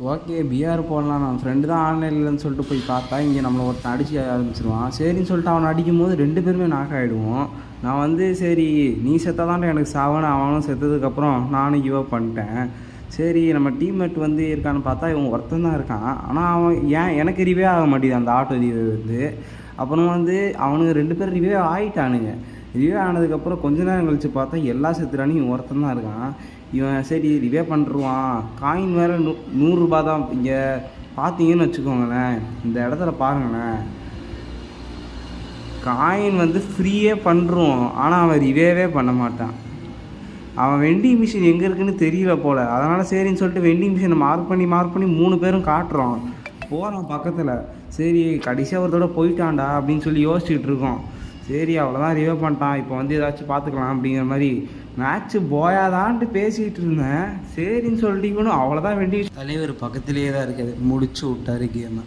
Okay PR போடலாம். நான் friend தான் ஆன்லைனில் இல்லைன்னு சொல்லிட்டு போய் பார்த்தா இங்கே நம்மளை ஒருத்தன் அடிச்சு ஆரம்பிச்சிருவான். சரின்னு சொல்லிட்டு அவனை அடிக்கும் போது 2 பேருமே நாக் ஆகிடுவோம். நான் வந்து சரி நீ செத்தாதான்டா எனக்கு சாவன்னு அவனும் செத்ததுக்கப்புறம் நானும் கிவ் அப் பண்ணிட்டேன். சரி நம்ம டீம்மேட் வந்து இருக்கான்னு பார்த்தா இவன் ஒருத்தன் தான் இருக்கான். ஆனால் அவன் ஏன் எனக்கு ரிவே ஆக மாட்டேங்குது அந்த ஆட்டோ ரிவே வந்து. அப்புறம் வந்து அவனுங்க 2 பேர் ரிவே ஆகிட்டானுங்க. ரிவே ஆனதுக்கப்புறம் கொஞ்ச நேரம் கழித்து பார்த்தா எல்லா செத்துறானு இவன் ஒருத்தன் தான் இருக்கான். இவன் சரி ரிவே பண்ணுருவான். காயின் வேறு 100 ரூபா தான். இங்கே பார்த்தீங்கன்னு வச்சுக்கோங்களேன், இந்த இடத்துல பாருங்களேன், காயின் வந்து ஃப்ரீயே பண்ணுருவான். ஆனால் அவன் ரிவேவே பண்ண மாட்டான். அவன் வெண்டிங் மிஷின் எங்கே இருக்குன்னு தெரியல போல். அதனால் சரின்னு சொல்லிட்டு வெண்டிங் மிஷினை மார்க் பண்ணி 3 பேரும் காட்டுறோம். போகிறான் பக்கத்தில். சரி கடைசியாக ஒரு தடவை போயிட்டான்டா அப்படின்னு சொல்லி யோசிச்சுட்டு இருக்கோம். சரி அவ்வளோதான் ரிவே பண்ணிட்டான், இப்போ வந்து ஏதாச்சும் பார்த்துக்கலாம் அப்படிங்கிற மாதிரி மேட்ச்சு போயாதான்ட்டு பேசிகிட்டு இருந்தேன். சரின்னு சொல்லிட்டு இவனும் அவ்வளோதான் வெண்டிங் தலைவர் பக்கத்துலேயே தான் இருக்குது, முடிச்சு விட்டாரு கேமை.